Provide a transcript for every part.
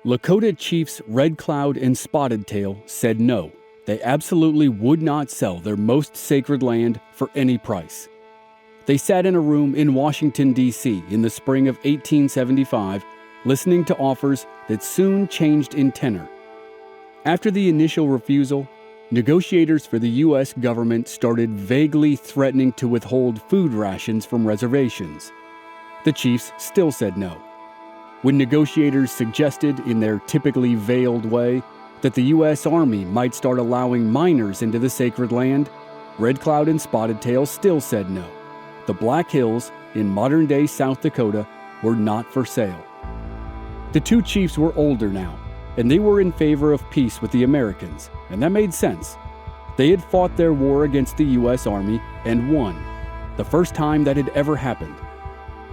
Lakota chiefs Red Cloud and Spotted Tail said no. They absolutely would not sell their most sacred land for any price. They sat in a room in Washington, D.C. in the spring of 1875, listening to offers that soon changed in tenor. After the initial refusal, negotiators for the U.S. government started vaguely threatening to withhold food rations from reservations. The chiefs still said no. When negotiators suggested, in their typically veiled way, that the U.S. Army might start allowing miners into the sacred land, Red Cloud and Spotted Tail still said no. The Black Hills, in modern-day South Dakota, were not for sale. The two chiefs were older now, and they were in favor of peace with the Americans, and that made sense. They had fought their war against the U.S. Army and won, the first time that had ever happened.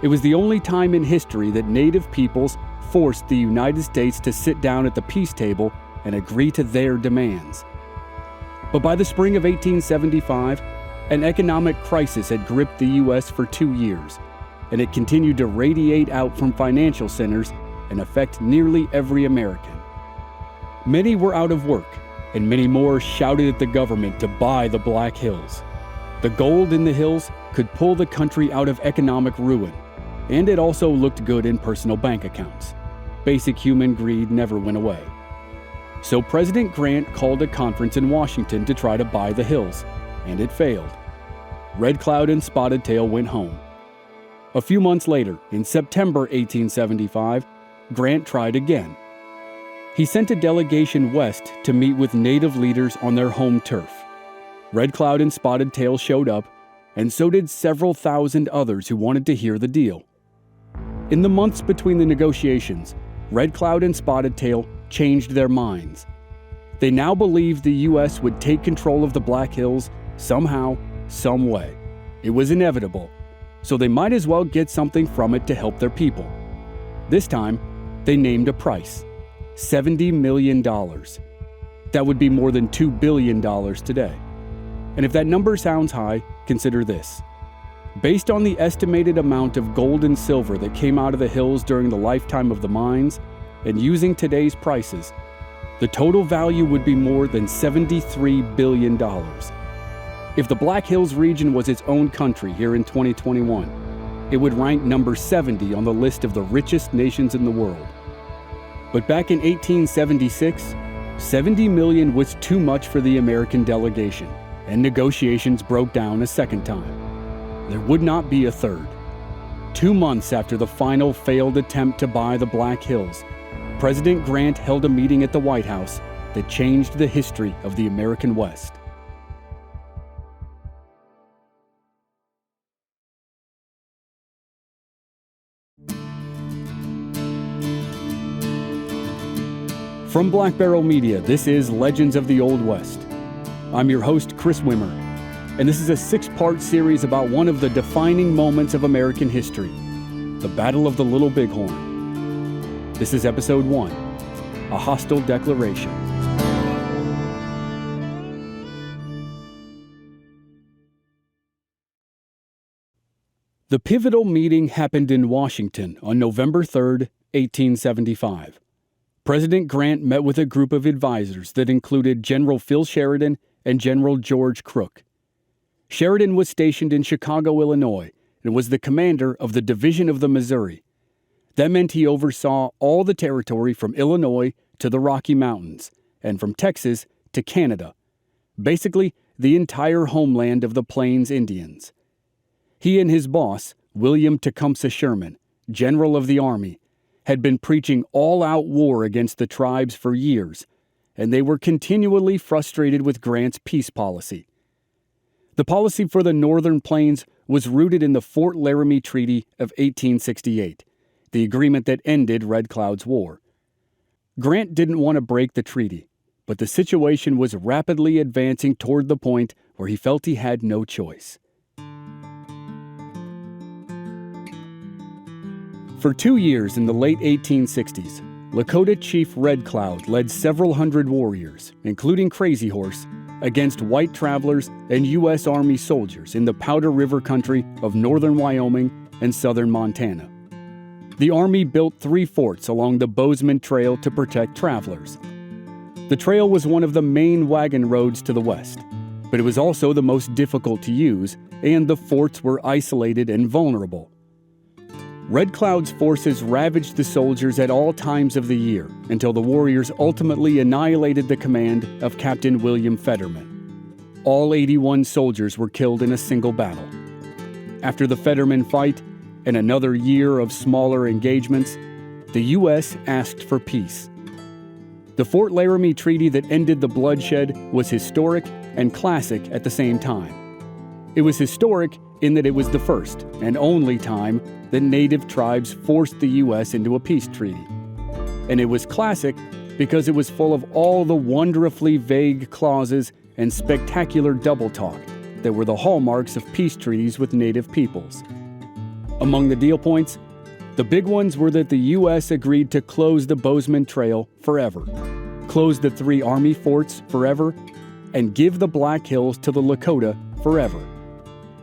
It was the only time in history that Native peoples forced the United States to sit down at the peace table and agree to their demands. But by the spring of 1875, an economic crisis had gripped the U.S. for 2 years, and it continued to radiate out from financial centers and affect nearly every American. Many were out of work, and many more shouted at the government to buy the Black Hills. The gold in the hills could pull the country out of economic ruin, and it also looked good in personal bank accounts. Basic human greed never went away. So President Grant called a conference in Washington to try to buy the hills, and it failed. Red Cloud and Spotted Tail went home. A few months later, in September 1875, Grant tried again. He sent a delegation west to meet with Native leaders on their home turf. Red Cloud and Spotted Tail showed up, and so did several thousand others who wanted to hear the deal. In the months between the negotiations, Red Cloud and Spotted Tail changed their minds. They now believed the U.S. would take control of the Black Hills somehow, some way. It was inevitable, so they might as well get something from it to help their people. This time, they named a price: $70 million. That would be more than $2 billion today. And if that number sounds high, consider this. Based on the estimated amount of gold and silver that came out of the hills during the lifetime of the mines, and using today's prices, the total value would be more than $73 billion. If the Black Hills region was its own country here in 2021, it would rank number 70 on the list of the richest nations in the world. But back in 1876, $70 million was too much for the American delegation, and negotiations broke down a second time. There would not be a third. 2 months after the final failed attempt to buy the Black Hills, President Grant held a meeting at the White House that changed the history of the American West. From Black Barrel Media, this is Legends of the Old West. I'm your host, Chris Wimmer, and this is a 6-part series about one of the defining moments of American history, the Battle of the Little Bighorn. This is Episode 1, A Hostile Declaration. The pivotal meeting happened in Washington on November 3, 1875. President Grant met with a group of advisors that included General Phil Sheridan and General George Crook. Sheridan was stationed in Chicago, Illinois, and was the commander of the Division of the Missouri. That meant he oversaw all the territory from Illinois to the Rocky Mountains, and from Texas to Canada, basically the entire homeland of the Plains Indians. He and his boss, William Tecumseh Sherman, General of the Army, had been preaching all-out war against the tribes for years, and they were continually frustrated with Grant's peace policy. The policy for the Northern Plains was rooted in the Fort Laramie Treaty of 1868, the agreement that ended Red Cloud's war. Grant didn't want to break the treaty, but the situation was rapidly advancing toward the point where he felt he had no choice. For 2 years in the late 1860s, Lakota Chief Red Cloud led several hundred warriors, including Crazy Horse, against white travelers and U.S. Army soldiers in the Powder River country of northern Wyoming and southern Montana. The Army built 3 forts along the Bozeman Trail to protect travelers. The trail was one of the main wagon roads to the west, but it was also the most difficult to use, and the forts were isolated and vulnerable. Red Cloud's forces ravaged the soldiers at all times of the year until the warriors ultimately annihilated the command of Captain William Fetterman. All 81 soldiers were killed in a single battle. After the Fetterman fight and another year of smaller engagements, the U.S. asked for peace. The Fort Laramie Treaty that ended the bloodshed was historic and classic at the same time. It was historic in that it was the first and only time that Native tribes forced the U.S. into a peace treaty. And it was classic because it was full of all the wonderfully vague clauses and spectacular double talk that were the hallmarks of peace treaties with Native peoples. Among the deal points, the big ones were that the U.S. agreed to close the Bozeman Trail forever, close the 3 Army forts forever, and give the Black Hills to the Lakota forever.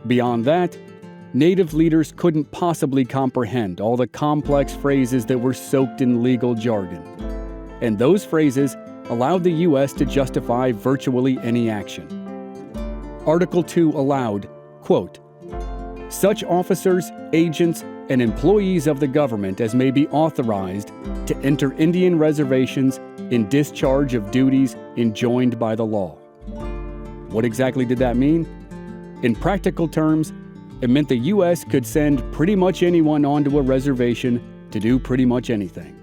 Beyond that, Native leaders couldn't possibly comprehend all the complex phrases that were soaked in legal jargon. And those phrases allowed the U.S. to justify virtually any action. Article 2 allowed, quote, "Such officers, agents, and employees of the government as may be authorized to enter Indian reservations in discharge of duties enjoined by the law." What exactly did that mean? In practical terms, it meant the U.S. could send pretty much anyone onto a reservation to do pretty much anything.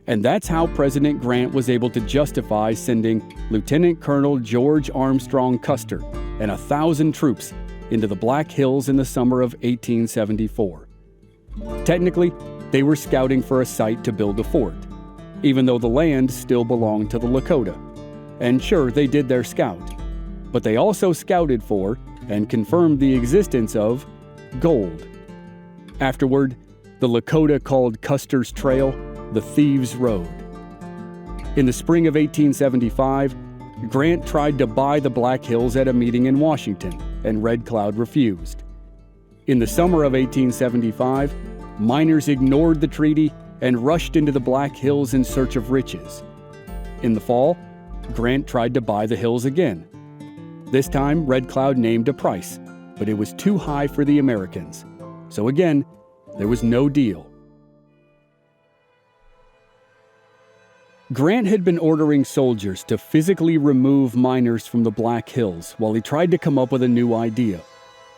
And that's how President Grant was able to justify sending Lieutenant Colonel George Armstrong Custer and 1,000 troops into the Black Hills in the summer of 1874. Technically, they were scouting for a site to build a fort, even though the land still belonged to the Lakota. And sure, they did their scout, but they also scouted for and confirmed the existence of gold. Afterward, the Lakota called Custer's Trail the Thieves' Road. In the spring of 1875, Grant tried to buy the Black Hills at a meeting in Washington, and Red Cloud refused. In the summer of 1875, miners ignored the treaty and rushed into the Black Hills in search of riches. In the fall, Grant tried to buy the hills again. This time, Red Cloud named a price, but it was too high for the Americans. So again, there was no deal. Grant had been ordering soldiers to physically remove miners from the Black Hills while he tried to come up with a new idea.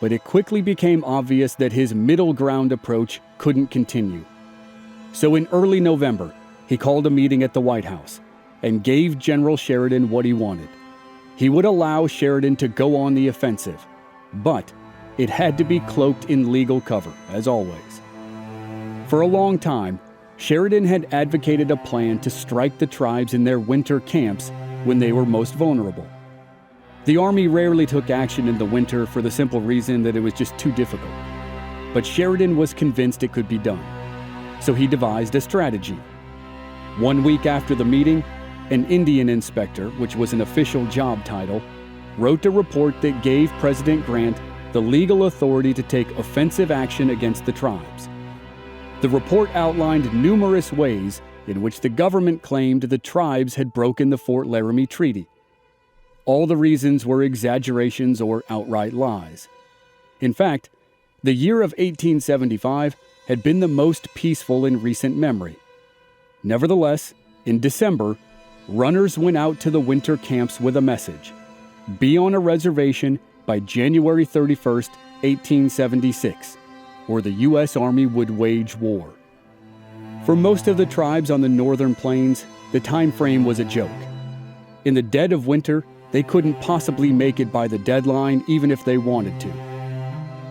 But it quickly became obvious that his middle ground approach couldn't continue. So in early November, he called a meeting at the White House and gave General Sheridan what he wanted. He would allow Sheridan to go on the offensive, but it had to be cloaked in legal cover, as always. For a long time, Sheridan had advocated a plan to strike the tribes in their winter camps when they were most vulnerable. The Army rarely took action in the winter for the simple reason that it was just too difficult. But Sheridan was convinced it could be done. So he devised a strategy. 1 week after the meeting, an Indian inspector, which was an official job title, wrote a report that gave President Grant the legal authority to take offensive action against the tribes. The report outlined numerous ways in which the government claimed the tribes had broken the Fort Laramie Treaty. All the reasons were exaggerations or outright lies. In fact, the year of 1875 had been the most peaceful in recent memory. Nevertheless, in December, runners went out to the winter camps with a message: be on a reservation by January 31st, 1876, or the U.S. Army would wage war. For most of the tribes on the northern plains, the time frame was a joke. In the dead of winter, they couldn't possibly make it by the deadline even if they wanted to.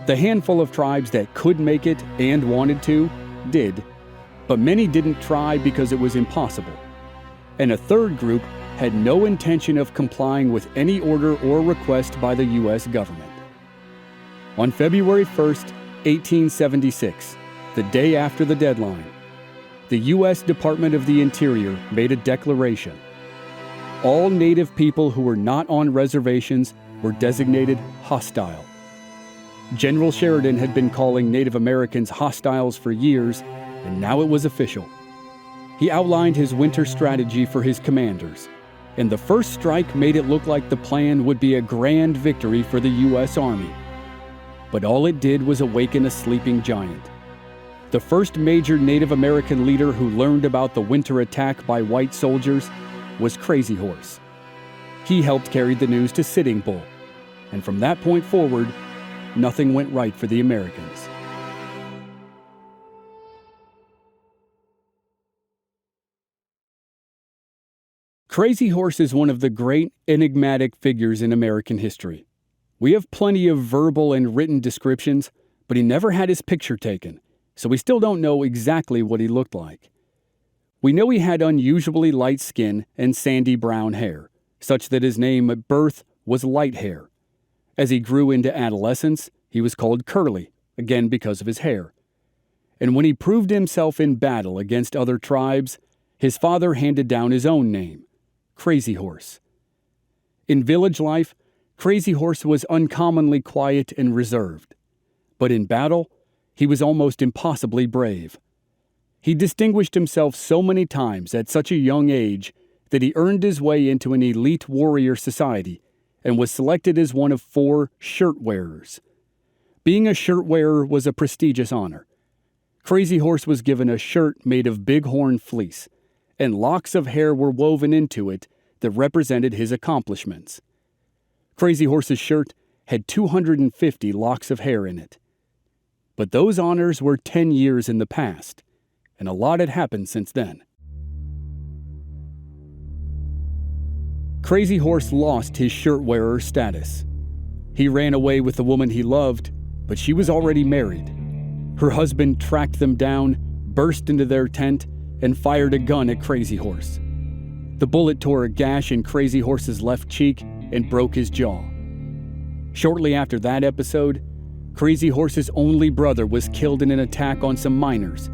The handful of tribes that could make it and wanted to did, but many didn't try because it was impossible. And a third group had no intention of complying with any order or request by the U.S. government. On February 1st, 1876, the day after the deadline, the U.S. Department of the Interior made a declaration. All Native people who were not on reservations were designated hostile. General Sheridan had been calling Native Americans hostiles for years, and now it was official. He outlined his winter strategy for his commanders, and the first strike made it look like the plan would be a grand victory for the U.S. Army. But all it did was awaken a sleeping giant. The first major Native American leader who learned about the winter attack by white soldiers was Crazy Horse. He helped carry the news to Sitting Bull, and from that point forward, nothing went right for the Americans. Crazy Horse is one of the great enigmatic figures in American history. We have plenty of verbal and written descriptions, but he never had his picture taken, so we still don't know exactly what he looked like. We know he had unusually light skin and sandy brown hair, such that his name at birth was Light Hair. As he grew into adolescence, he was called Curly, again because of his hair. And when he proved himself in battle against other tribes, his father handed down his own name, Crazy Horse. In village life, Crazy Horse was uncommonly quiet and reserved. But in battle, he was almost impossibly brave. He distinguished himself so many times at such a young age that he earned his way into an elite warrior society and was selected as one of 4 shirt wearers. Being a shirt wearer was a prestigious honor. Crazy Horse was given a shirt made of Bighorn fleece, and locks of hair were woven into it that represented his accomplishments. Crazy Horse's shirt had 250 locks of hair in it. But those honors were 10 years in the past, and a lot had happened since then. Crazy Horse lost his shirt-wearer status. He ran away with the woman he loved, but she was already married. Her husband tracked them down, burst into their tent, and fired a gun at Crazy Horse. The bullet tore a gash in Crazy Horse's left cheek and broke his jaw. Shortly after that episode, Crazy Horse's only brother was killed in an attack on some miners,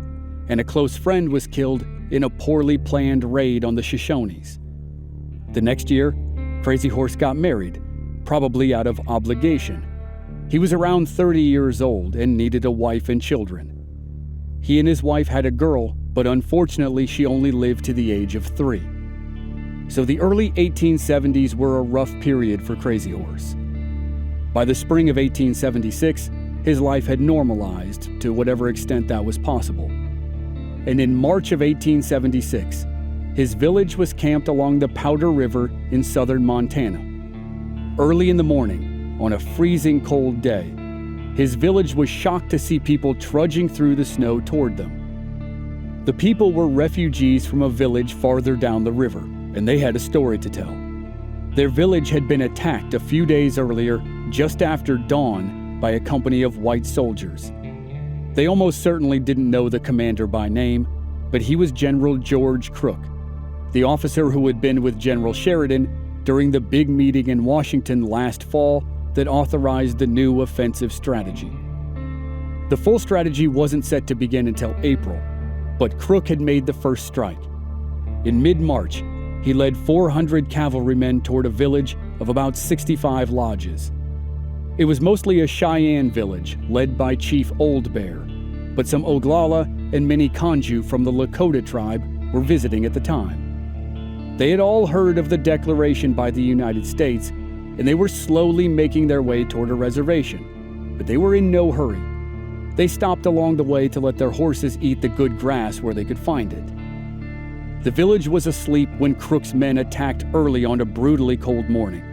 and a close friend was killed in a poorly planned raid on the Shoshones. The next year, Crazy Horse got married, probably out of obligation. He was around 30 years old and needed a wife and children. He and his wife had a girl, but unfortunately she only lived to the age of 3. So the early 1870s were a rough period for Crazy Horse. By the spring of 1876, his life had normalized to whatever extent that was possible. And in March of 1876, his village was camped along the Powder River in southern Montana. Early in the morning, on a freezing cold day, his village was shocked to see people trudging through the snow toward them. The people were refugees from a village farther down the river, and they had a story to tell. Their village had been attacked a few days earlier, just after dawn, by a company of white soldiers. They almost certainly didn't know the commander by name, but he was General George Crook, the officer who had been with General Sheridan during the big meeting in Washington last fall that authorized the new offensive strategy. The full strategy wasn't set to begin until April, but Crook had made the first strike. In mid-March, he led 400 cavalrymen toward a village of about 65 lodges. It was mostly a Cheyenne village led by Chief Old Bear, but some Oglala and many Kanju from the Lakota tribe were visiting at the time. They had all heard of the declaration by the United States, and they were slowly making their way toward a reservation, but they were in no hurry. They stopped along the way to let their horses eat the good grass where they could find it. The village was asleep when Crook's men attacked early on a brutally cold morning.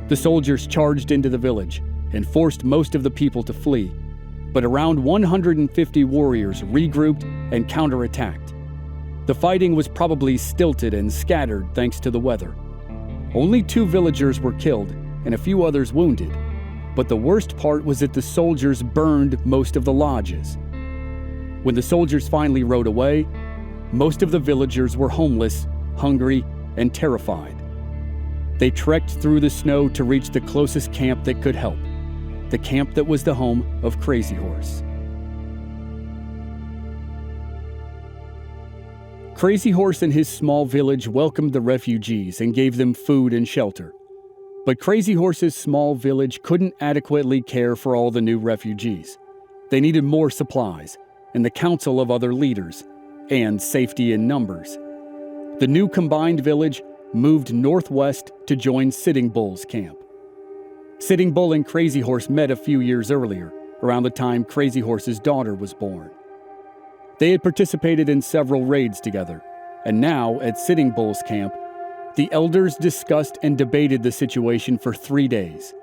The soldiers charged into the village and forced most of the people to flee, but around 150 warriors regrouped and counterattacked. The fighting was probably stilted and scattered thanks to the weather. Only 2 villagers were killed and a few others wounded, but the worst part was that the soldiers burned most of the lodges. When the soldiers finally rode away, most of the villagers were homeless, hungry, and terrified. They trekked through the snow to reach the closest camp that could help, the camp that was the home of Crazy Horse. Crazy Horse and his small village welcomed the refugees and gave them food and shelter. But Crazy Horse's small village couldn't adequately care for all the new refugees. They needed more supplies, and the council of other leaders, and safety in numbers. The new combined village moved northwest to join Sitting Bull's camp. Sitting Bull and Crazy Horse met a few years earlier, around the time Crazy Horse's daughter was born. They had participated in several raids together, and now, at Sitting Bull's camp, the elders discussed and debated the situation for 3 days.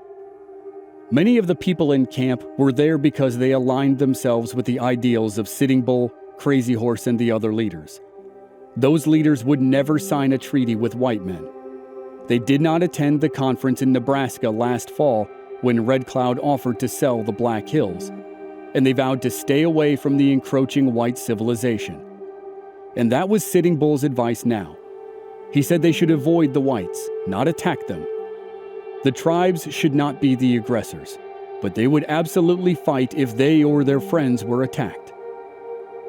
Many of the people in camp were there because they aligned themselves with the ideals of Sitting Bull, Crazy Horse, and the other leaders. Those leaders would never sign a treaty with white men. They did not attend the conference in Nebraska last fall when Red Cloud offered to sell the Black Hills, and they vowed to stay away from the encroaching white civilization. And that was Sitting Bull's advice now. He said they should avoid the whites, not attack them. The tribes should not be the aggressors, but they would absolutely fight if they or their friends were attacked.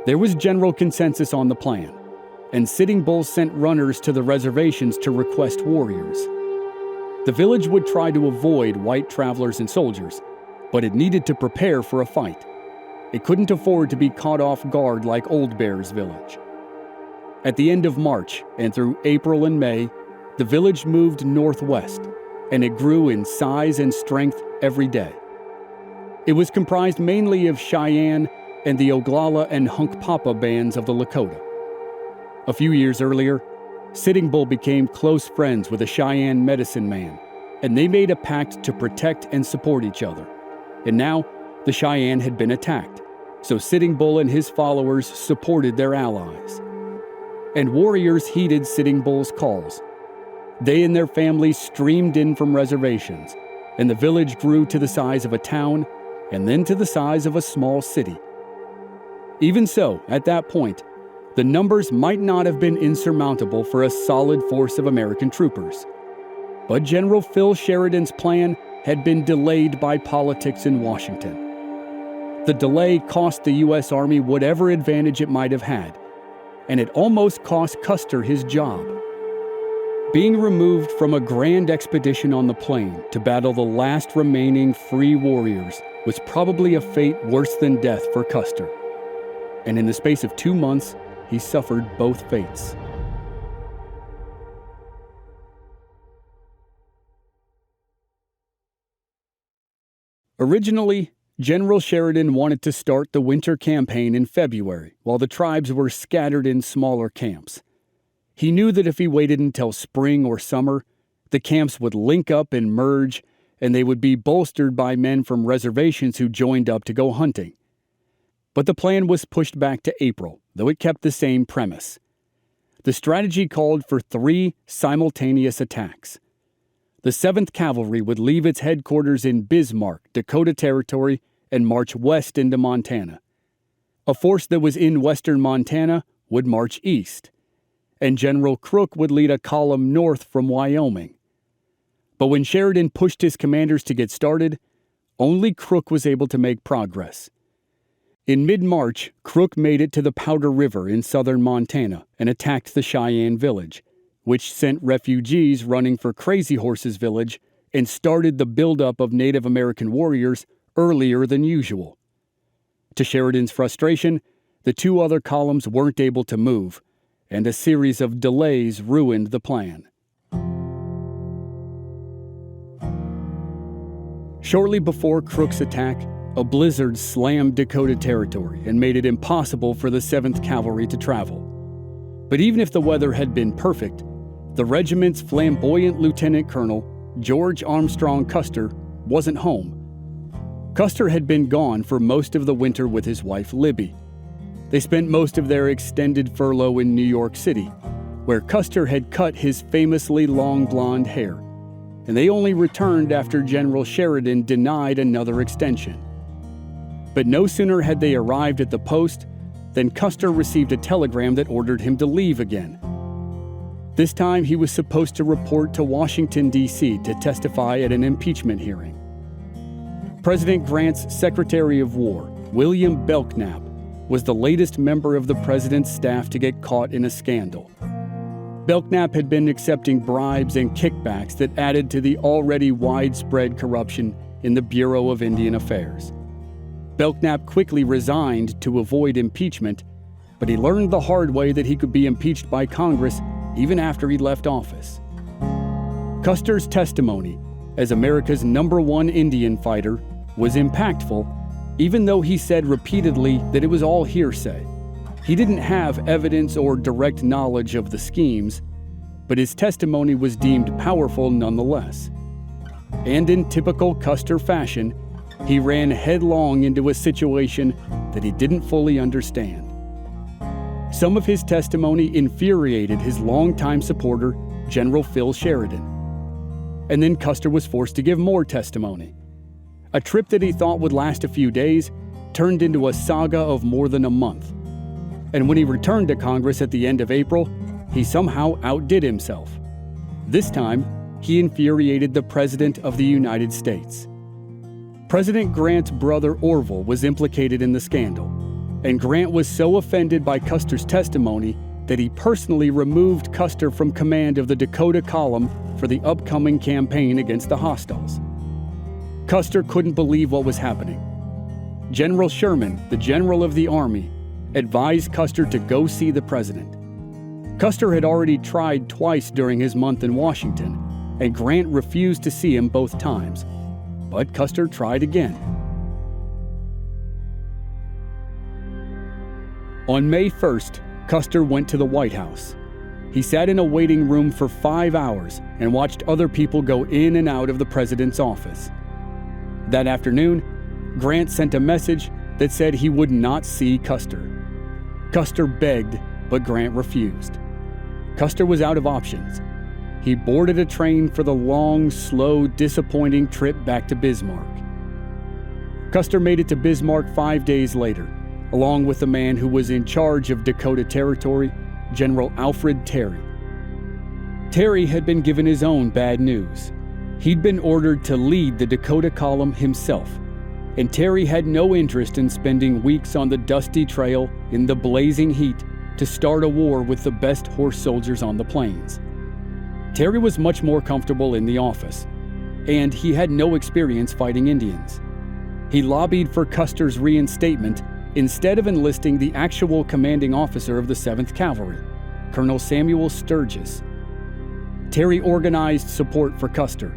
There was general consensus on the plan, and Sitting Bull sent runners to the reservations to request warriors. The village would try to avoid white travelers and soldiers, but it needed to prepare for a fight. It couldn't afford to be caught off guard like Old Bear's village. At the end of March and through April and May, the village moved northwest, and it grew in size and strength every day. It was comprised mainly of Cheyenne and the Oglala and Hunkpapa bands of the Lakota. A few years earlier, Sitting Bull became close friends with a Cheyenne medicine man, and they made a pact to protect and support each other. And now, the Cheyenne had been attacked, so Sitting Bull and his followers supported their allies. And warriors heeded Sitting Bull's calls. They and their families streamed in from reservations, and the village grew to the size of a town and then to the size of a small city. Even so, at that point, the numbers might not have been insurmountable for a solid force of American troopers. But General Phil Sheridan's plan had been delayed by politics in Washington. The delay cost the U.S. Army whatever advantage it might have had, and it almost cost Custer his job. Being removed from a grand expedition on the plain to battle the last remaining free warriors was probably a fate worse than death for Custer. And in the space of 2 months, he suffered both fates. Originally, General Sheridan wanted to start the winter campaign in February, while the tribes were scattered in smaller camps. He knew that if he waited until spring or summer, the camps would link up and merge, and they would be bolstered by men from reservations who joined up to go hunting. But the plan was pushed back to April, though it kept the same premise. The strategy called for 3 simultaneous attacks. The 7th Cavalry would leave its headquarters in Bismarck, Dakota Territory, and march west into Montana. A force that was in western Montana would march east, and General Crook would lead a column north from Wyoming. But when Sheridan pushed his commanders to get started, only Crook was able to make progress. In mid-March, Crook made it to the Powder River in southern Montana and attacked the Cheyenne village, which sent refugees running for Crazy Horse's village and started the buildup of Native American warriors earlier than usual. To Sheridan's frustration, the 2 other columns weren't able to move, and a series of delays ruined the plan. Shortly before Crook's attack, a blizzard slammed Dakota Territory and made it impossible for the 7th Cavalry to travel. But even if the weather had been perfect, the regiment's flamboyant Lieutenant Colonel, George Armstrong Custer, wasn't home. Custer had been gone for most of the winter with his wife Libby. They spent most of their extended furlough in New York City, where Custer had cut his famously long blonde hair, and they only returned after General Sheridan denied another extension. But no sooner had they arrived at the post than Custer received a telegram that ordered him to leave again. This time he was supposed to report to Washington, D.C. to testify at an impeachment hearing. President Grant's Secretary of War, William Belknap, was the latest member of the president's staff to get caught in a scandal. Belknap had been accepting bribes and kickbacks that added to the already widespread corruption in the Bureau of Indian Affairs. Belknap quickly resigned to avoid impeachment, but he learned the hard way that he could be impeached by Congress even after he left office. Custer's testimony as America's #1 Indian fighter was impactful, even though he said repeatedly that it was all hearsay. He didn't have evidence or direct knowledge of the schemes, but his testimony was deemed powerful nonetheless. And in typical Custer fashion, he ran headlong into a situation that he didn't fully understand. Some of his testimony infuriated his longtime supporter, General Phil Sheridan. And then Custer was forced to give more testimony. A trip that he thought would last a few days turned into a saga of more than a month. And when he returned to Congress at the end of April, he somehow outdid himself. This time, he infuriated the President of the United States. President Grant's brother Orville was implicated in the scandal, and Grant was so offended by Custer's testimony that he personally removed Custer from command of the Dakota column for the upcoming campaign against the hostiles. Custer couldn't believe what was happening. General Sherman, the general of the Army, advised Custer to go see the president. Custer had already tried twice during his month in Washington, and Grant refused to see him both times. But Custer tried again. On May 1st, Custer went to the White House. He sat in a waiting room for 5 hours and watched other people go in and out of the president's office. That afternoon, Grant sent a message that said he would not see Custer. Custer begged, but Grant refused. Custer was out of options. He boarded a train for the long, slow, disappointing trip back to Bismarck. Custer made it to Bismarck 5 days later, along with the man who was in charge of Dakota Territory, General Alfred Terry. Terry had been given his own bad news. He'd been ordered to lead the Dakota column himself, and Terry had no interest in spending weeks on the dusty trail in the blazing heat to start a war with the best horse soldiers on the plains. Terry was much more comfortable in the office, and he had no experience fighting Indians. He lobbied for Custer's reinstatement instead of enlisting the actual commanding officer of the 7th Cavalry, Colonel Samuel Sturgis. Terry organized support for Custer,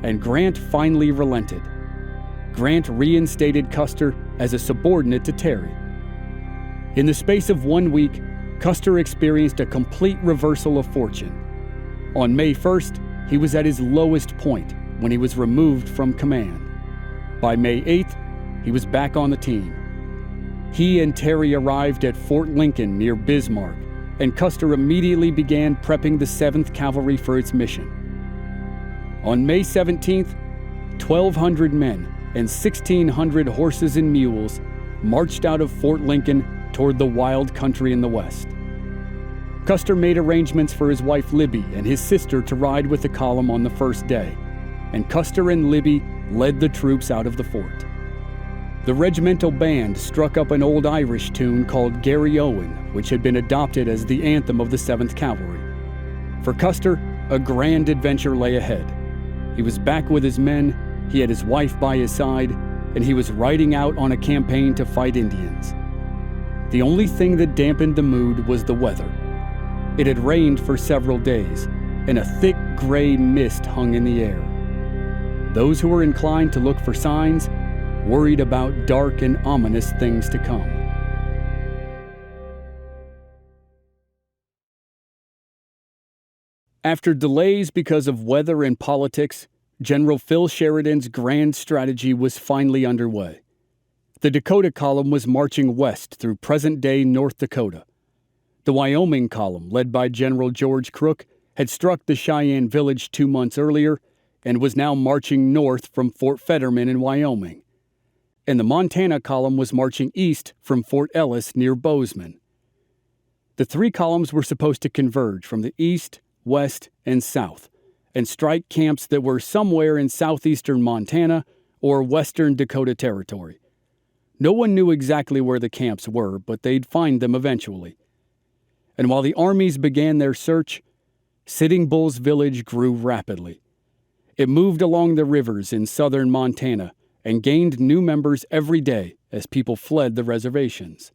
and Grant finally relented. Grant reinstated Custer as a subordinate to Terry. In the space of 1 week, Custer experienced a complete reversal of fortune. On May 1st, he was at his lowest point when he was removed from command. By May 8th, he was back on the team. He and Terry arrived at Fort Lincoln near Bismarck, and Custer immediately began prepping the 7th Cavalry for its mission. On May 17th, 1,200 men and 1,600 horses and mules marched out of Fort Lincoln toward the wild country in the west. Custer made arrangements for his wife Libby and his sister to ride with the column on the first day, and Custer and Libby led the troops out of the fort. The regimental band struck up an old Irish tune called Gary Owen, which had been adopted as the anthem of the 7th Cavalry. For Custer, a grand adventure lay ahead. He was back with his men, he had his wife by his side, and he was riding out on a campaign to fight Indians. The only thing that dampened the mood was the weather. It had rained for several days, and a thick gray mist hung in the air. Those who were inclined to look for signs worried about dark and ominous things to come. After delays because of weather and politics, General Phil Sheridan's grand strategy was finally underway. The Dakota column was marching west through present-day North Dakota. The Wyoming column, led by General George Crook, had struck the Cheyenne village 2 months earlier and was now marching north from Fort Fetterman in Wyoming. And the Montana column was marching east from Fort Ellis near Bozeman. The 3 columns were supposed to converge from the east, west, and south, and strike camps that were somewhere in southeastern Montana or western Dakota Territory. No one knew exactly where the camps were, but they'd find them eventually. And while the armies began their search, Sitting Bull's village grew rapidly. It moved along the rivers in southern Montana and gained new members every day as people fled the reservations.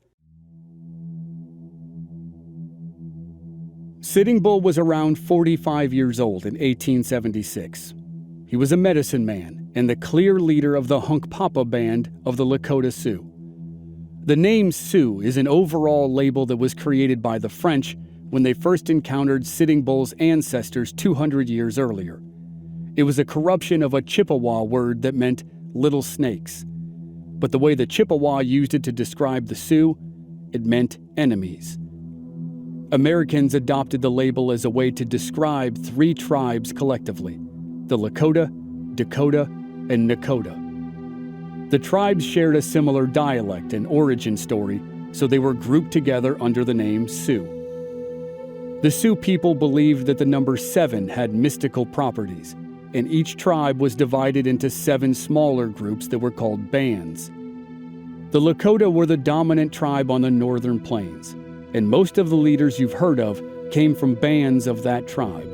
Sitting Bull was around 45 years old in 1876. He was a medicine man and the clear leader of the Hunkpapa band of the Lakota Sioux. The name Sioux is an overall label that was created by the French when they first encountered Sitting Bull's ancestors 200 years earlier. It was a corruption of a Chippewa word that meant little snakes. But the way the Chippewa used it to describe the Sioux, it meant enemies. Americans adopted the label as a way to describe three tribes collectively: the Lakota, Dakota, and Nakota. The tribes shared a similar dialect and origin story, so they were grouped together under the name Sioux. The Sioux people believed that the number 7 had mystical properties, and each tribe was divided into 7 smaller groups that were called bands. The Lakota were the dominant tribe on the northern plains, and most of the leaders you've heard of came from bands of that tribe.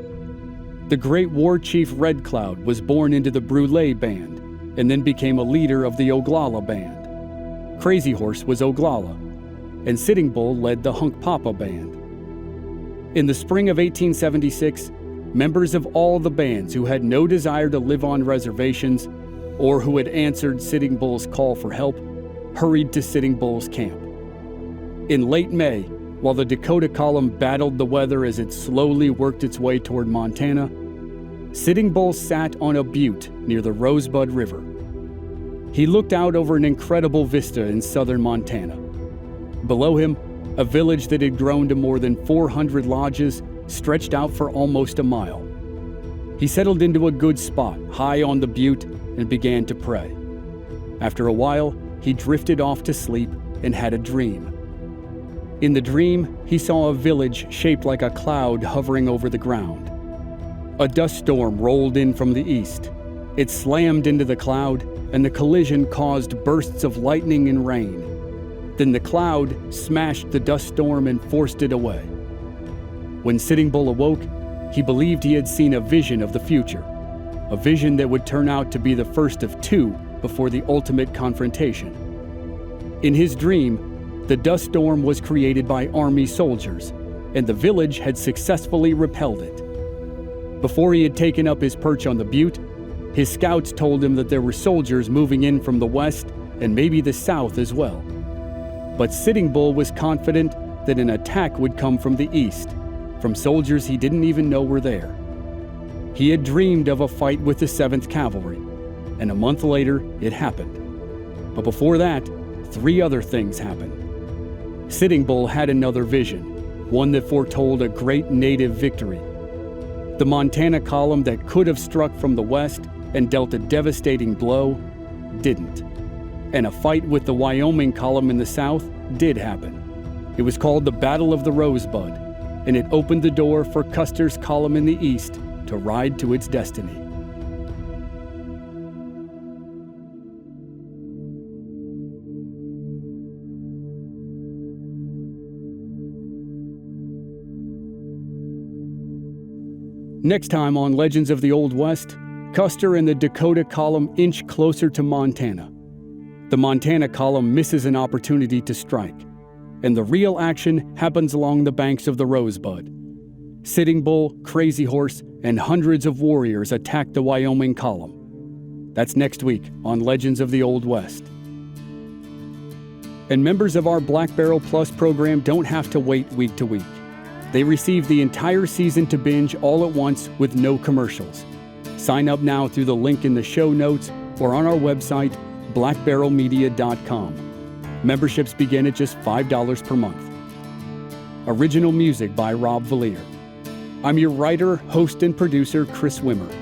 The great war chief Red Cloud was born into the Brule band, and then became a leader of the Oglala band. Crazy Horse was Oglala, and Sitting Bull led the Hunkpapa band. In the spring of 1876, members of all the bands who had no desire to live on reservations or who had answered Sitting Bull's call for help hurried to Sitting Bull's camp. In late May, while the Dakota column battled the weather as it slowly worked its way toward Montana, Sitting Bull sat on a butte near the Rosebud River. He looked out over an incredible vista in southern Montana. Below him, a village that had grown to more than 400 lodges stretched out for almost a mile. He settled into a good spot high on the butte and began to pray. After a while, he drifted off to sleep and had a dream. In the dream, he saw a village shaped like a cloud hovering over the ground. A dust storm rolled in from the east. It slammed into the cloud, and the collision caused bursts of lightning and rain. Then the cloud smashed the dust storm and forced it away. When Sitting Bull awoke, he believed he had seen a vision of the future, a vision that would turn out to be the first of 2 before the ultimate confrontation. In his dream, the dust storm was created by Army soldiers, and the village had successfully repelled it. Before he had taken up his perch on the butte, his scouts told him that there were soldiers moving in from the west and maybe the south as well. But Sitting Bull was confident that an attack would come from the east, from soldiers he didn't even know were there. He had dreamed of a fight with the 7th Cavalry, and a month later it happened. But before that, 3 other things happened. Sitting Bull had another vision, one that foretold a great native victory. The Montana column that could have struck from the west and dealt a devastating blow didn't. And a fight with the Wyoming column in the south did happen. It was called the Battle of the Rosebud, and it opened the door for Custer's column in the east to ride to its destiny. Next time on Legends of the Old West, Custer and the Dakota column inch closer to Montana. The Montana column misses an opportunity to strike, and the real action happens along the banks of the Rosebud. Sitting Bull, Crazy Horse, and hundreds of warriors attack the Wyoming column. That's next week on Legends of the Old West. And members of our Black Barrel Plus program don't have to wait week to week. They receive the entire season to binge all at once with no commercials. Sign up now through the link in the show notes or on our website, blackbarrelmedia.com. Memberships begin at just $5 per month. Original music by Rob Valier. I'm your writer, host, and producer, Chris Wimmer.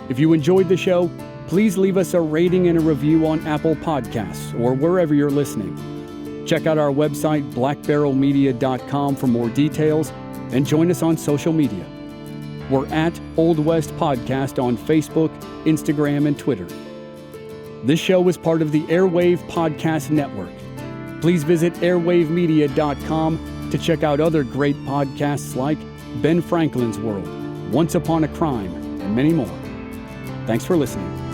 If you enjoyed the show, please leave us a rating and a review on Apple Podcasts or wherever you're listening. Check out our website, blackbarrelmedia.com, for more details, and join us on social media. We're at Old West Podcast on Facebook, Instagram, and Twitter. This show is part of the Airwave Podcast Network. Please visit airwavemedia.com to check out other great podcasts like Ben Franklin's World, Once Upon a Crime, and many more. Thanks for listening.